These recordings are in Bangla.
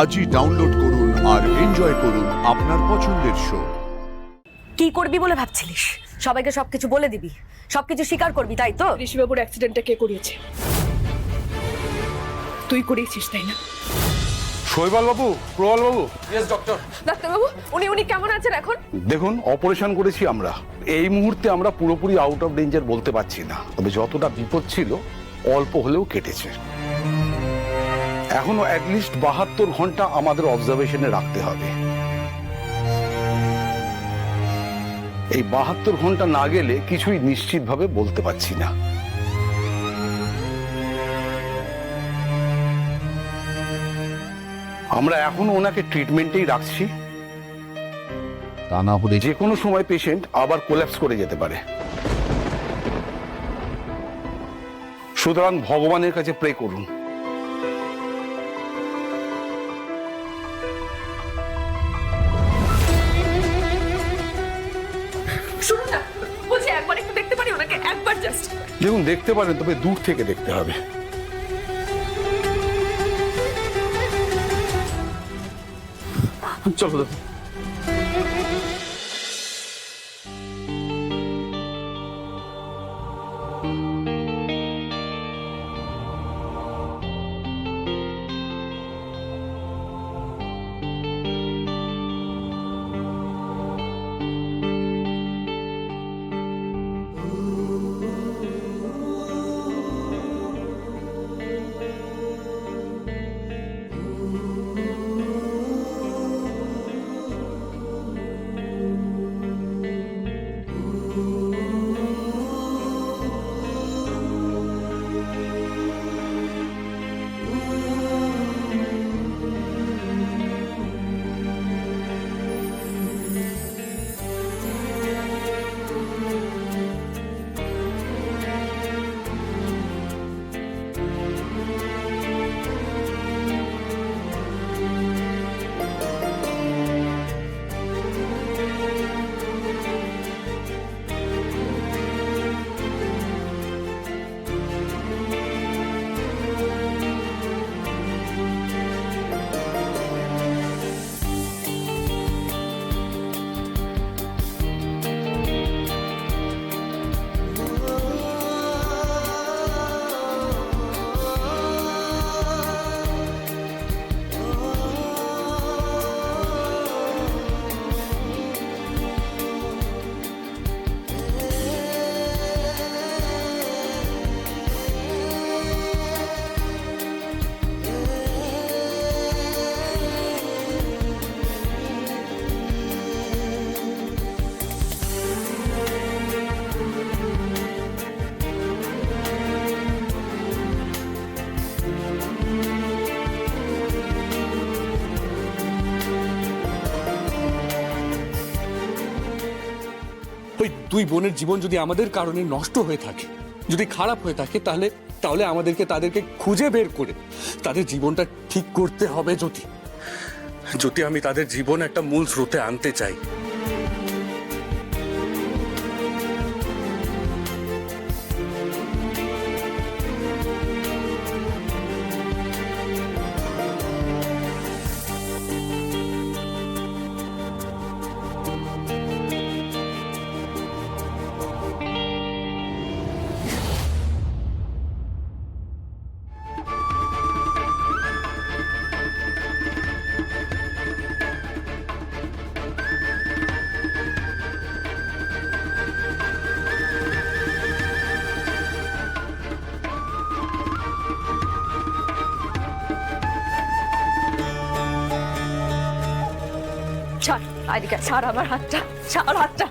আজই ডাউনলোড করুন আর এনজয় করুন আপনার পছন্দের শো। কি করবি বলে ভাবছিলিস? সবাইকে সবকিছু বলে দিবি, সবকিছু স্বীকার করবি, তাই তো? ঋষিবাবুর অ্যাক্সিডেন্টটা কে করিয়েছে? তুই করিয়েছিস, তাই না? শৈবাল বাবু, প্রবাল বাবু। Yes doctor. ডাক্তারবাবু, উনি কেমন আছেন এখন? দেখুন, অপারেশন করেছি আমরা। এই মুহূর্তে আমরা পুরোপুরি আউট অফ ডেঞ্জার বলতে পারছি না, তবে যতটা বিপদ ছিল অল্প হলেও কেটেছে। এখনো অ্যাটলিস্ট 72 ঘন্টা আমাদের অবজারভেশনে রাখতে হবে। এই 72 ঘন্টা না গেলে কিছুই নিশ্চিতভাবে বলতে পারছি না। আমরা এখনো ওনাকে ট্রিটমেন্টেই রাখছি, তা না হলে যে কোনো সময় পেশেন্ট আবার কোল্যাপস করে যেতে পারে। সুতরাং ভগবানের কাছে প্রে করুন। শুনুন না, বলছি একবার একটু দেখতে পারি ওনাকে, একবার জাস্ট। দেখুন, দেখতে পারেন, তবে দূর থেকে দেখতে হবে। চলো দাদা। ওই দুই বোনের জীবন যদি আমাদের কারণে নষ্ট হয়ে থাকে, যদি খারাপ হয়ে থাকে, তাহলে তাহলে আমাদেরকে তাদেরকে খুঁজে বের করে তাদের জীবনটা ঠিক করতে হবে। যদি আমি তাদের জীবন একটা মূল স্রোতে আনতে চাই। ছাড়, আইডিকা ছাড় আমার হাতটা, ছাড় হাতটা।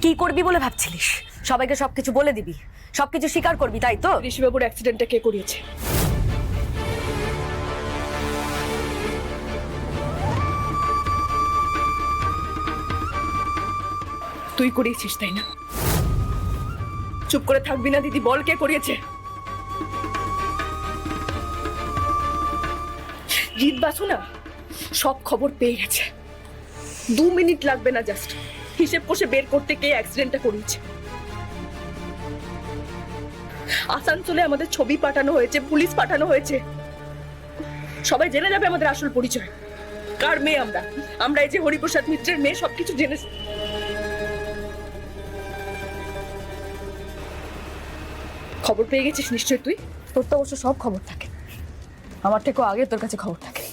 কি করবি বলে ভাবছিলিস? সবাইকে সবকিছু বলে দিবি, সবকিছু স্বীকার করবি, তাই তো? ঋষিবাবুর অ্যাক্সিডেন্টটা কে করিয়েছে? তুই করিয়েছিস, তাই না? চুপ করে থাকবি না দিদি, বল কে করিয়েছে? জিৎ বাসু না সব খবর পেয়ে গেছে। 2 মিনিট লাগবে না, জাস্ট হিসেব কষে বের করতে কে অ্যাক্সিডেন্টটা করিয়েছে। আসানসোলে আমাদের ছবি পাঠানো হয়েছে, পুলিশ পাঠানো হয়েছে। সবাই জেনে যাবে আমাদের আসল পরিচয়, কার মেয়ে আমরা। আমরা এই যে হরিপ্রসাদ মিত্রের মেয়ে, সবকিছু জেনে। খবর পেয়ে গেছিস নিশ্চয় তুই? তোর তো অবশ্য সব খবর থাকে, আমার থেকেও আগে তোর কাছে খবর থাকে।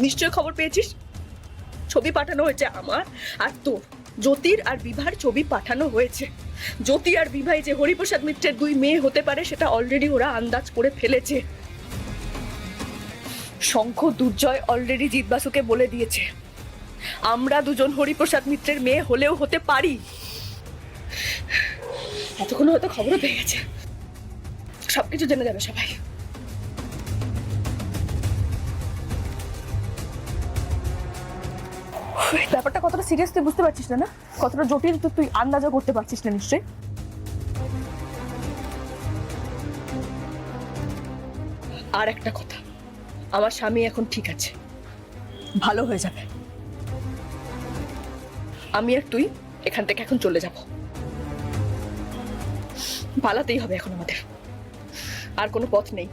নিশ্চয় খবর পেয়েছিস। ছবি পাঠানো হয়েছে আমার আর তোর, জ্যোতির আর বিভার ছবি পাঠানো হয়েছে। জ্যোতি আর বিভাই যে হরিপ্রসাদ মিত্রের দুই মেয়ে হতে পারে সেটা অলরেডি ওরা আন্দাজ করে ফেলেছে। শঙ্খ দুর্জয় অলরেডি জিৎ বাসুকে বলে দিয়েছে আমরা দুজন হরিপ্রসাদ মিত্রের মেয়ে হলেও হতে পারি। এতক্ষণ হয়তো খবরও পেয়ে গেছে, সবকিছু জেনে যাবে সবাই। ব্যাপারটা কতটা সিরিয়াস তুই বুঝতে পারছিস না, না কতটা জটিল তুই আন্দাজও করতে পারছিস না নিশ্চয়ই। আর একটা কথা, আমার স্বামী এখন ঠিক আছে, ভালো হয়ে যাবে। আমি আর তুই এখান থেকে এখন চলে যাব। পালাতেই হবে এখন আমাদের, আর কোনো পথ নেই।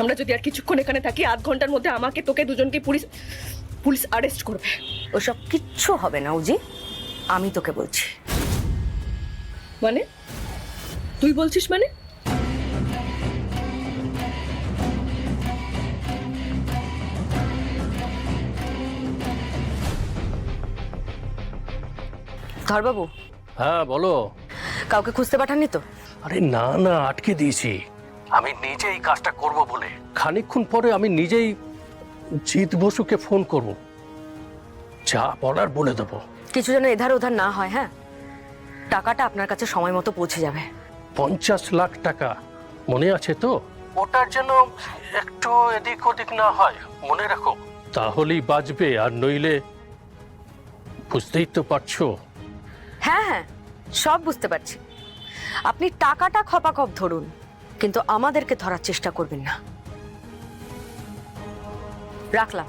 আমরা যদি আর কিছুক্ষণ এখানে থাকি, আধ ঘন্টার মধ্যে আমাকে তোকে দুজনকে পুলিশ অ্যারেস্ট করবে। ওসব কিচ্ছু হবে না উজি, আমি তোকে বলছি। মানে তুই বলছিস মানে? ধরবাবু, হ্যাঁ বলো। কাউকে খুঁজতে পাঠাননি তো? আরে না না, আটকে দিয়েছি। আমি নিজে এই কাজটা করব বলে খানিকক্ষণ পরে আমি নিজেই জিৎ বসুকে ফোন করব, যা বলার বলে দেবো। কিছু যেন এধার ওধার না হয়। হ্যাঁ, টাকাটা আপনার কাছে সময় মতো পৌঁছে যাবে। 50 লাখ টাকা, মনে আছে তো? ওটার যেন একটু এদিক ওদিক না হয়, মনে রাখো। তাহলেই বাঁচবে, আর নইলে বুঝতেই তো পারছো। হ্যাঁ হ্যাঁ, সব বুঝতে পারছি। আপনি টাকাটা খপাখপ ধরুন, কিন্তু আমাদেরকে ধরার চেষ্টা করবেন না। রাখলাম।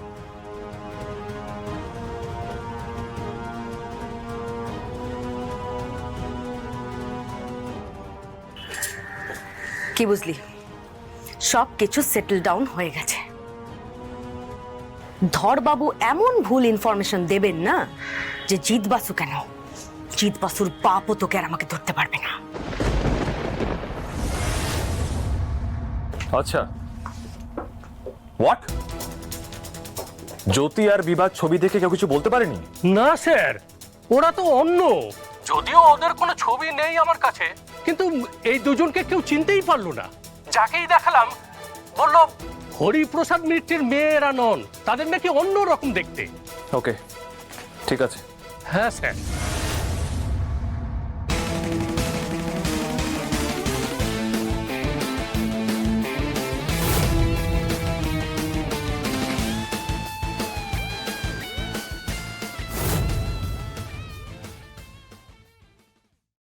কি বুঝলি? সব কিছু সেটেল ডাউন হয়ে গেছে। ধরবাবু এমন ভুল ইনফরমেশন দেবেন না যে জিৎ বাসু কেন, জিৎ বাসুর বাপও তোকে আর আমাকে ধরতে পারবে না। আচ্ছা, হোয়াট? জ্যোতি আর বিভাগ ছবি দেখে কেউ কিছু বলতে পারেনি? না স্যার, ওরা তো অন্য। যদিও ওদের কোনো ছবি নেই আমার কাছে, কিন্তু এই দুজনকে কেউ চিনতেই পারলো না। যাকেই দেখালাম বলল হরিপ্রসাদ মিত্রের মেয়েরা নন, তাদের নাকি অন্য রকম দেখতে। ওকে, ঠিক আছে। হ্যাঁ স্যার।